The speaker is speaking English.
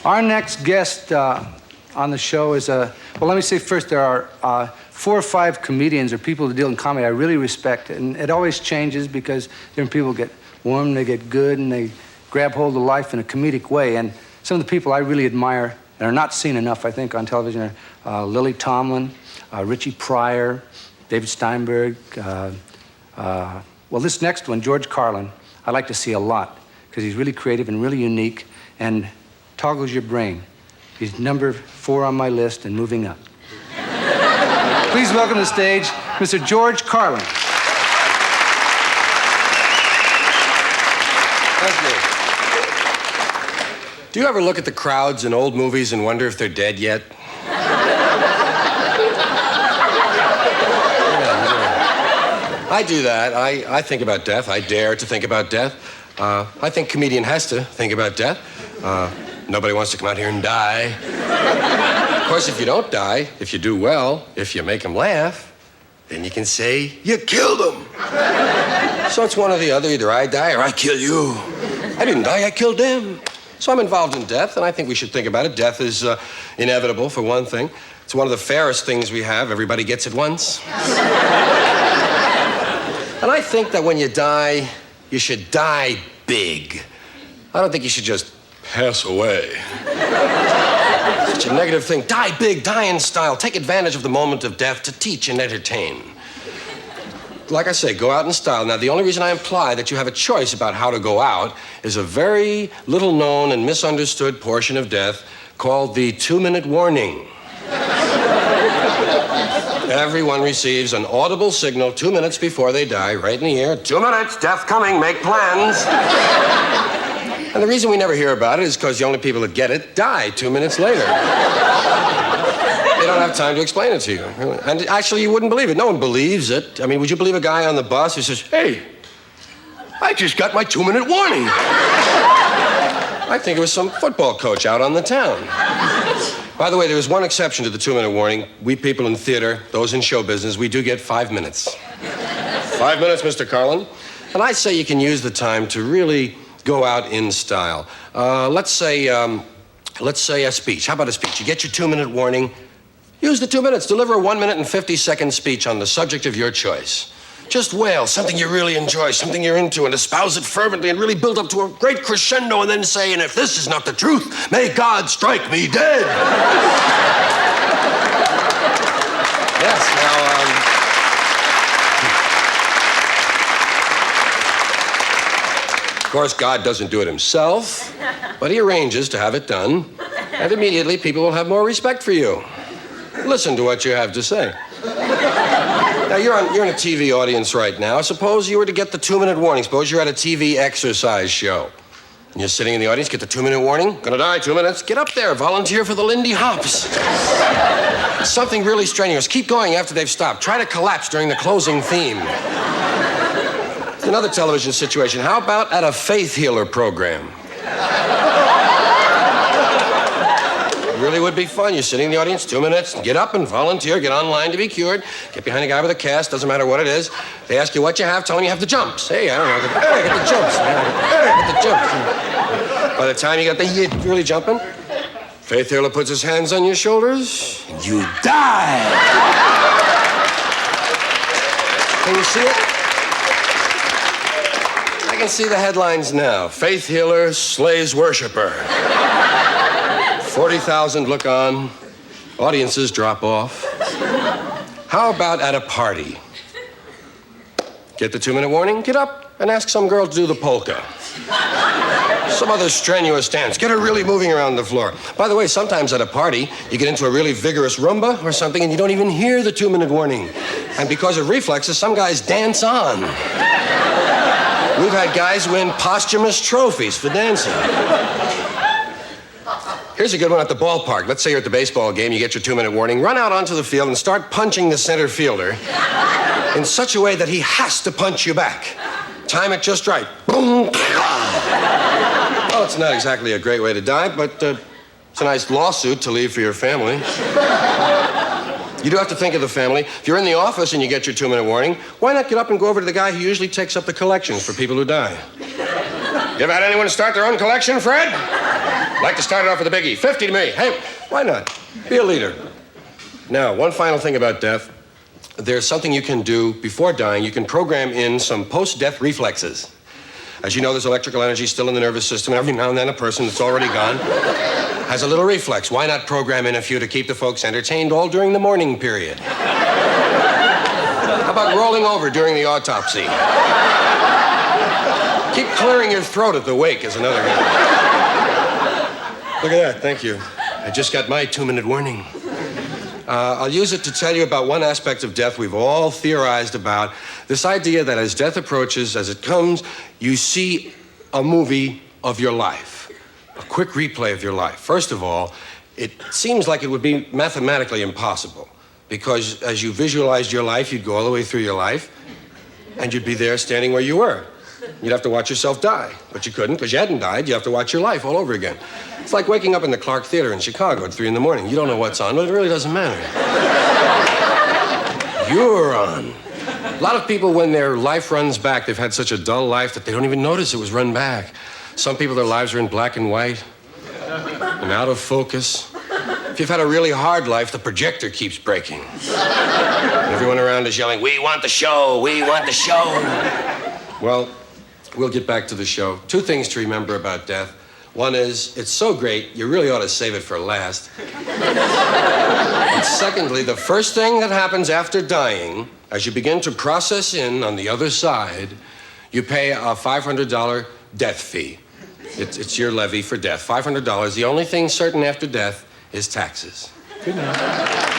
Our next guest on the show is well, let me say first, there are 4 or 5 comedians or people who deal in comedy I really respect. And it always changes because different people get warm, they get good, and they grab hold of life in a comedic way. And some of the people I really admire and are not seen enough, I think, on television are Lily Tomlin, Richie Pryor, David Steinberg. Well, this next one, George Carlin, I like to see a lot because he's really creative and really unique and toggles your brain. He's number 4 on my list and moving up. Please welcome to the stage, Mr. George Carlin. Thank you. Do you ever look at the crowds in old movies and wonder if they're dead yet? I do that. I think about death. I dare to think about death. I think a comedian has to think about death. Nobody wants to come out here and die. Of course, if you don't die, if you do well, if you make them laugh, then you can say, you killed them. So it's one or the other. Either I die or I kill you. I didn't die, I killed them. So I'm involved in death, and I think we should think about it. Death is inevitable, for one thing. It's one of the fairest things we have. Everybody gets it once. And I think that when you die, you should die big. I don't think you should just pass away. Such a negative thing. Die big, die in style. Take advantage of the moment of death to teach and entertain. Like I say, go out in style. Now, the only reason I imply that you have a choice about how to go out is a very little known and misunderstood portion of death called the 2-minute warning. Everyone receives an audible signal 2 minutes before they die, right in the ear. 2 minutes, death coming, make plans. And the reason we never hear about it is because the only people that get it die 2 minutes later. They don't have time to explain it to you. And actually, you wouldn't believe it. No one believes it. I mean, would you believe a guy on the bus who says, hey, I just got my 2-minute warning? I think it was some football coach out on the town. By the way, there is one exception to the 2-minute warning. We people in theater, those in show business, we do get 5 minutes. 5 minutes, Mr. Carlin. And I say you can use the time to really go out in style. Let's say a speech. How about a speech? You get your 2-minute warning. Use the 2 minutes. Deliver a 1-minute and 50-second speech on the subject of your choice. Just wail, something you really enjoy, something you're into, and espouse it fervently and really build up to a great crescendo and then say, and if this is not the truth, may God strike me dead. Yes, of course, God doesn't do it himself, but he arranges to have it done, and immediately people will have more respect for you. Listen to what you have to say. Now, you're in a TV audience right now. Suppose you were to get the 2-minute warning. Suppose you're at a TV exercise show. And you're sitting in the audience, get the 2-minute warning. Gonna die, 2 minutes. Get up there, volunteer for the Lindy Hops. Something really strenuous. Keep going after they've stopped. Try to collapse during the closing theme. Another television situation. How about at a faith healer program? It really would be fun. You're sitting in the audience, 2 minutes, get up and volunteer, get online to be be get behind a guy with a cast, doesn't matter what it is. They ask you what you have, tell them you have the jumps. Hey, I don't know, hey, get the jumps. Hey, get the jumps. By the time you got you're really jumping, faith healer puts his hands on your shoulders, and you die. Can you see it? I can see the headlines now. Faith healer slays worshiper. 40,000 look on. Audiences drop off. How about at a party? Get the 2-minute warning, get up and ask some girl to do the polka. Some other strenuous dance. Get her really moving around the floor. By the way, sometimes at a party, you get into a really vigorous rumba or something and you don't even hear the 2-minute warning. And because of reflexes, some guys dance on. We've had guys win posthumous trophies for dancing. Here's a good one at the ballpark. Let's say you're at the baseball game, you get your 2-minute warning, run out onto the field and start punching the center fielder in such a way that he has to punch you back. Time it just right. Boom. Well, it's not exactly a great way to die, but it's a nice lawsuit to leave for your family. You do have to think of the family. If you're in the office and you get your 2-minute warning, why not get up and go over to the guy who usually takes up the collections for people who die? You ever had anyone start their own collection, Fred? Like to start it off with a biggie. 50 to me. Hey, why not? Be a leader. Now, one final thing about death. There's something you can do before dying. You can program in some post-death reflexes. As you know, there's electrical energy still in the nervous system, and every now and then a person that's already gone has a little reflex. Why not program in a few to keep the folks entertained all during the mourning period? How about rolling over during the autopsy? Keep clearing your throat at the wake is another good one. Look at that, thank you. I just got my 2-minute warning. I'll use it to tell you about one aspect of death we've all theorized about. This idea that as death approaches, as it comes, you see a movie of your life, a quick replay of your life. First of all, it seems like it would be mathematically impossible because as you visualized your life, you'd go all the way through your life and you'd be there standing where you were. You'd have to watch yourself die, but you couldn't because you hadn't died. You have to watch your life all over again. It's like waking up in the Clark Theater in Chicago at 3 in the morning. You don't know what's on, but it really doesn't matter. You're on. A lot of people, when their life runs back, they've had such a dull life that they don't even notice it was run back. Some people, their lives are in black and white and out of focus. If you've had a really hard life, the projector keeps breaking. And everyone around is yelling, "We want the show, we want the show." Well, we'll get back to the show. 2 things to remember about death. One is, it's so great, you really ought to save it for last. And secondly, the first thing that happens after dying, as you begin to process in on the other side, you pay a $500 death fee. It's your levy for death, $500. The only thing certain after death is taxes. Good night.